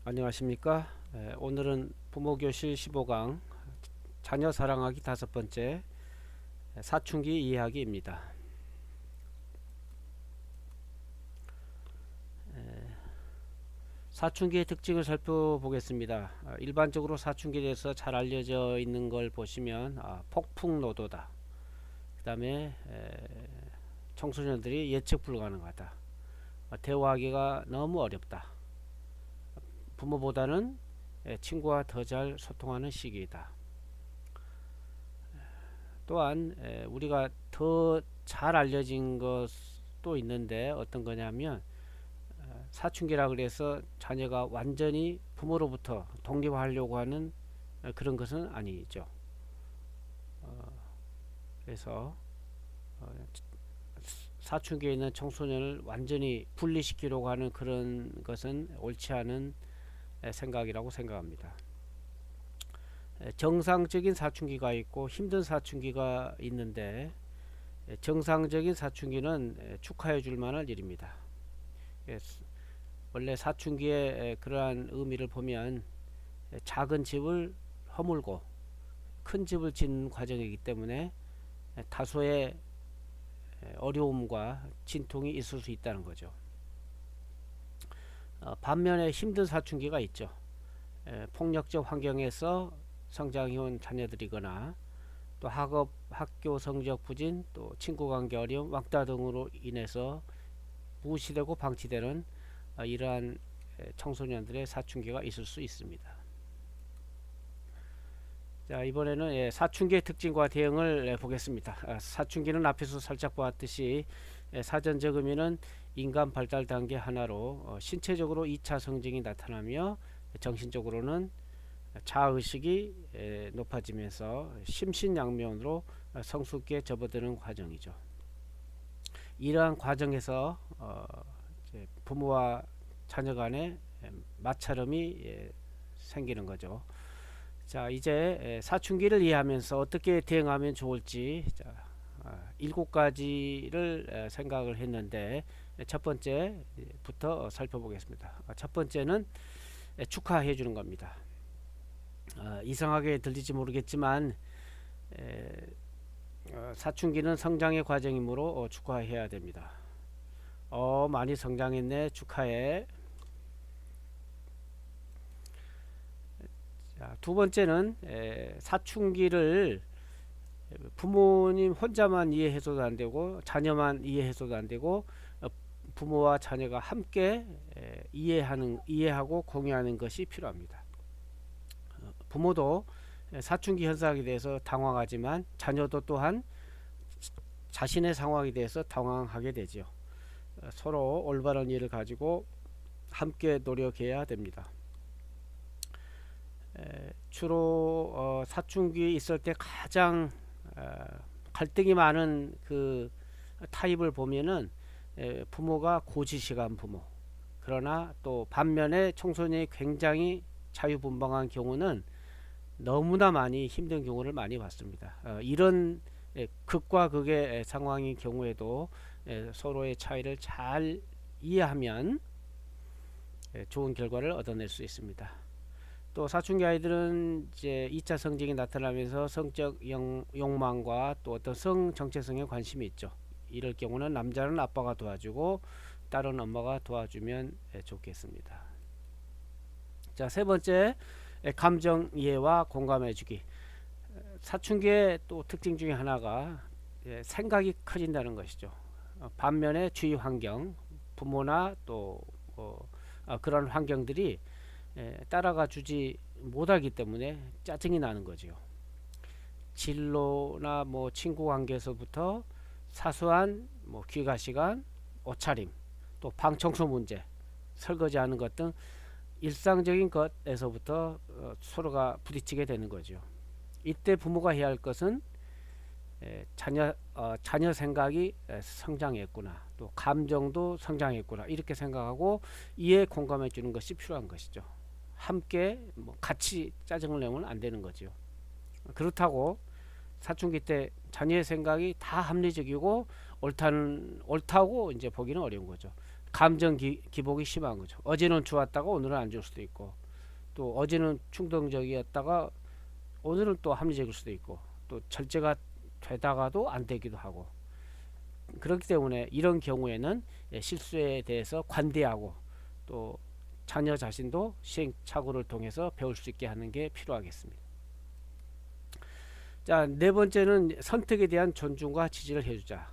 안녕하십니까. 오늘은 부모교실 15강 자녀 사랑하기 5번째 사춘기 이해하기입니다. 사춘기의 특징을 살펴보겠습니다. 일반적으로 사춘기에 대해서 잘 알려져 있는 걸 보시면 폭풍노도다. 그 다음에 청소년들이 예측 불가능하다. 대화하기가 너무 어렵다. 부모보다는 친구와 더 잘 소통하는 시기이다. 또한 우리가 더 잘 알려진 것도 있는데 어떤 거냐면 사춘기라 그래서 자녀가 완전히 부모로부터 독립하려고 하는 그런 것은 아니죠. 그래서 사춘기에 있는 청소년을 완전히 분리시키려고 하는 그런 것은 옳지 않은 생각이라고 생각합니다. 정상적인 사춘기가 있고 힘든 사춘기가 있는데 정상적인 사춘기는 축하해 줄 만한 일입니다. 원래 사춘기의 그러한 의미를 보면 작은 집을 허물고 큰 집을 짓는 과정이기 때문에 다소의 어려움과 진통이 있을 수 있다는 거죠. 반면에 힘든 사춘기가 있죠. 폭력적 환경에서 성장해온 자녀들이거나 또 학교 성적 부진, 또 친구 관계 어려움, 왕따 등으로 인해서 무시되고 방치되는 이러한 청소년들의 사춘기가 있을 수 있습니다. 자, 이번에는 사춘기의 특징과 대응을 보겠습니다. 사춘기는 앞에서 살짝 보았듯이 사전적 의미는 인간 발달 단계 하나로 신체적으로 2차 성징이 나타나며 정신적으로는 자아의식이 높아지면서 심신양면으로 성숙기에 접어드는 과정이죠. 이러한 과정에서 부모와 자녀 간의 마찰음이 생기는 거죠. 자, 이제 사춘기를 이해하면서 어떻게 대응하면 좋을지 7가지를 생각을 했는데 첫 번째부터 살펴보겠습니다. 첫 번째는 축하해 주는 겁니다. 이상하게 들릴지 모르겠지만 사춘기는 성장의 과정이므로 축하해야 됩니다. 많이 성장했네, 축하해. 자, 두 번째는 사춘기를 부모님 혼자만 이해해서도 안 되고 자녀만 이해해서도 안 되고 부모와 자녀가 함께 이해하고 공유하는 것이 필요합니다. 부모도 사춘기 현상에 대해서 당황하지만 자녀도 또한 자신의 상황에 대해서 당황하게 되죠. 서로 올바른 이해를 가지고 함께 노력해야 됩니다. 주로 사춘기 있을 때 가장 갈등이 많은 그 타입을 보면은 부모가 고지식한 부모, 그러나 또 반면에 청소년이 굉장히 자유분방한 경우는 너무나 많이 힘든 경우를 많이 봤습니다. 이런 극과 극의 상황인 경우에도 서로의 차이를 잘 이해하면 좋은 결과를 얻어낼 수 있습니다. 또 사춘기 아이들은 이제 2차 성징이 나타나면서 성적 욕망과 또 어떤 성 정체성에 관심이 있죠. 이럴 경우는 남자는 아빠가 도와주고 딸은 엄마가 도와주면 좋겠습니다. 자, 세 번째, 감정 이해와 공감해주기. 사춘기의 또 특징 중에 하나가 생각이 커진다는 것이죠. 반면에 주위 환경, 부모나 또 그런 환경들이 따라가 주지 못하기 때문에 짜증이 나는 거죠. 진로나 친구 관계에서부터 사소한 귀가 시간, 옷차림, 또 방 청소 문제, 설거지하는 것 등 일상적인 것에서부터 서로가 부딪히게 되는 거죠. 이때 부모가 해야 할 것은 자녀 생각이 성장했구나, 또 감정도 성장했구나, 이렇게 생각하고 이해 공감해 주는 것이 필요한 것이죠. 함께 같이 짜증을 내면 안 되는 거죠. 그렇다고 사춘기 때 자녀의 생각이 다 합리적이고 옳다고 이제 보기는 어려운 거죠. 감정 기복이 심한 거죠. 어제는 좋았다가 오늘은 안 좋을 수도 있고, 또 어제는 충동적이었다가 오늘은 또 합리적일 수도 있고, 또 절제가 되다가도 안 되기도 하고. 그렇기 때문에 이런 경우에는 실수에 대해서 관대하고, 또 자녀 자신도 시행착오를 통해서 배울 수 있게 하는 게 필요하겠습니다. 자, 네 번째는 선택에 대한 존중과 지지를 해주자.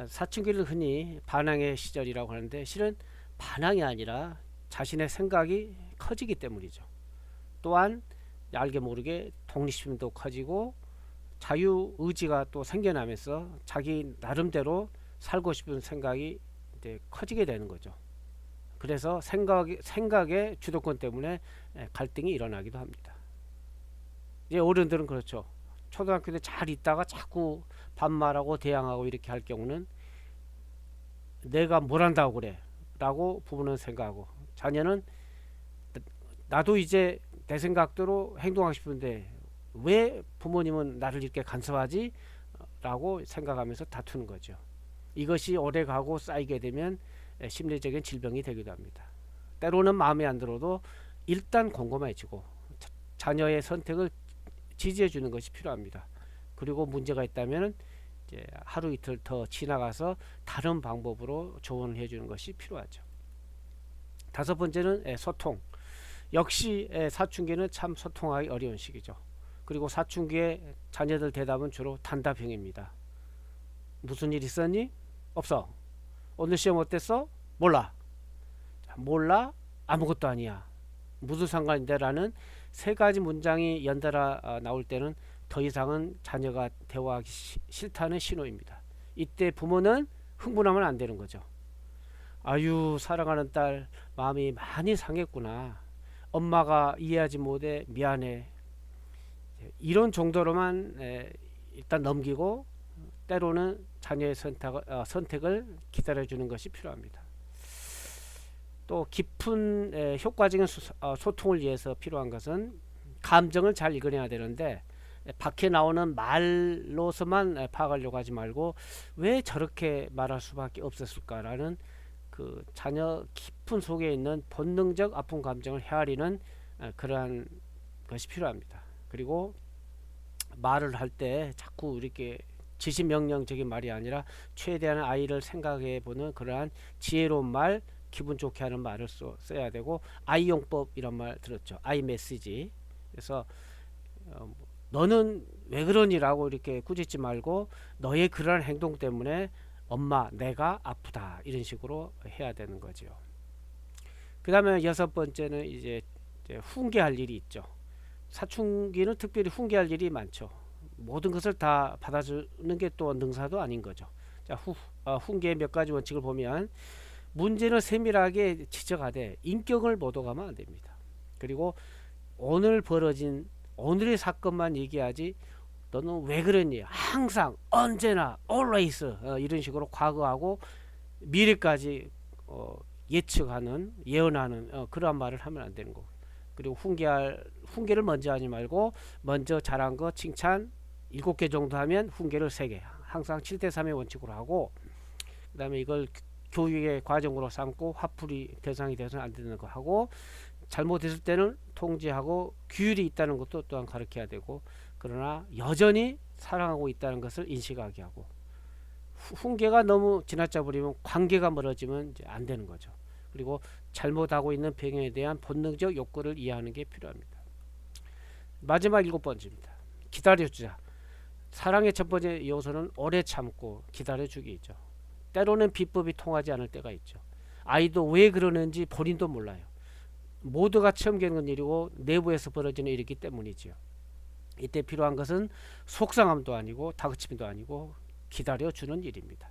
사춘기를 흔히 반항의 시절이라고 하는데, 실은 반항이 아니라 자신의 생각이 커지기 때문이죠. 또한 알게 모르게 독립심도 커지고 자유의지가 또 생겨나면서 자기 나름대로 살고 싶은 생각이 이제 커지게 되는 거죠. 그래서 생각의 주도권 때문에 갈등이 일어나기도 합니다. 이제 어른들은 그렇죠. 초등학교 때 잘 있다가 자꾸 반말하고 대항하고 이렇게 할 경우는 내가 뭘 한다고 그래 라고 부모는 생각하고, 자녀는 나도 이제 내 생각대로 행동하고 싶은데 왜 부모님은 나를 이렇게 간섭하지? 라고 생각하면서 다투는 거죠. 이것이 오래가고 쌓이게 되면 심리적인 질병이 되기도 합니다. 때로는 마음에 안 들어도 일단 곰곰해지고 자녀의 선택을 지지해 주는 것이 필요합니다. 그리고 문제가 있다면 이제 하루 이틀 더 지나가서 다른 방법으로 조언을 해주는 것이 필요하죠. 다섯 번째는 소통. 역시 사춘기는 참 소통하기 어려운 시기죠. 그리고 사춘기에 자녀들 대답은 주로 단답형입니다. 무슨 일 있었니? 없어. 오늘 시험 어땠어? 몰라. 몰라? 아무것도 아니야. 무슨 상관인데? 라는 세 가지 문장이 연달아 나올 때는 더 이상은 자녀가 대화하기 싫다는 신호입니다. 이때 부모는 흥분하면 안 되는 거죠. 아유, 사랑하는 딸 마음이 많이 상했구나. 엄마가 이해하지 못해 미안해. 이런 정도로만 일단 넘기고 때로는 자녀의 선택을 기다려주는 것이 필요합니다. 또 깊은 효과적인 소통을 위해서 필요한 것은 감정을 잘 읽어내야 되는데, 밖에 나오는 말로서만 파악하려고 하지 말고 왜 저렇게 말할 수밖에 없었을까라는 그 자녀 깊은 속에 있는 본능적 아픈 감정을 헤아리는 그러한 것이 필요합니다. 그리고 말을 할 때 자꾸 이렇게 지시명령적인 말이 아니라 최대한 아이를 생각해 보는 그러한 지혜로운 말, 기분 좋게 하는 말을 써야 되고, 아이용법 이런 말 들었죠. 아이 메시지. 그래서 너는 왜 그러니라고 이렇게 꾸짖지 말고 너의 그러한 행동 때문에 엄마 내가 아프다 이런 식으로 해야 되는 거죠. 그 다음에 여섯 번째는 이제 훈계할 일이 있죠. 사춘기는 특별히 훈계할 일이 많죠. 모든 것을 다 받아주는 게 또 능사도 아닌 거죠. 자, 훈계의 몇 가지 원칙을 보면, 문제는 세밀하게 지적하되 인격을 못 오가면 안 됩니다. 그리고 오늘 벌어진 오늘의 사건만 얘기하지 너는 왜 그랬니? 항상 언제나 always 이런 식으로 과거하고 미래까지 예측하는 예언하는 그러한 말을 하면 안 되는 거고, 그리고 훈계를 먼저 하지 말고 먼저 잘한 거 칭찬 7개 정도 하면 훈계를 3개, 항상 7대3의 원칙으로 하고, 그 다음에 이걸 교육의 과정으로 삼고 화풀이 대상이 돼서는 안 되는 거 하고, 잘못했을 때는 통제하고 규율이 있다는 것도 또한 가르쳐야 되고, 그러나 여전히 사랑하고 있다는 것을 인식하게 하고, 훈계가 너무 지나쳐 버리면 관계가 멀어지면 이제 안 되는 거죠. 그리고 잘못하고 있는 병에 대한 본능적 욕구를 이해하는 게 필요합니다. 마지막 7번째입니다. 기다려주자. 사랑의 첫 번째 요소는 오래 참고 기다려주기죠. 때로는 비법이 통하지 않을 때가 있죠. 아이도 왜 그러는지 본인도 몰라요. 모두가 처음 겪는 일이고 내부에서 벌어지는 일이기 때문이죠. 이때 필요한 것은 속상함도 아니고 다그침도 아니고 기다려주는 일입니다.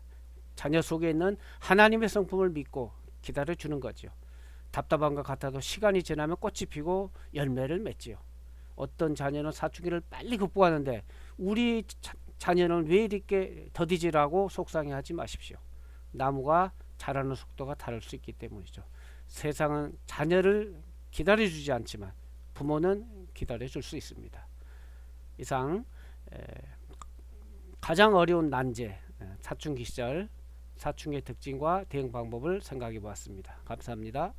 자녀 속에 있는 하나님의 성품을 믿고 기다려주는 거죠. 답답한 것 같아도 시간이 지나면 꽃이 피고 열매를 맺지요. 어떤 자녀는 사춘기를 빨리 극복하는데 우리 자녀는 왜 이렇게 더디지라고 속상해하지 마십시오. 나무가 자라는 속도가 다를 수 있기 때문이죠. 세상은 자녀를 기다려주지 않지만 부모는 기다려줄 수 있습니다. 이상 가장 어려운 난제, 사춘기 시절 사춘기의 특징과 대응 방법을 생각해 보았습니다. 감사합니다.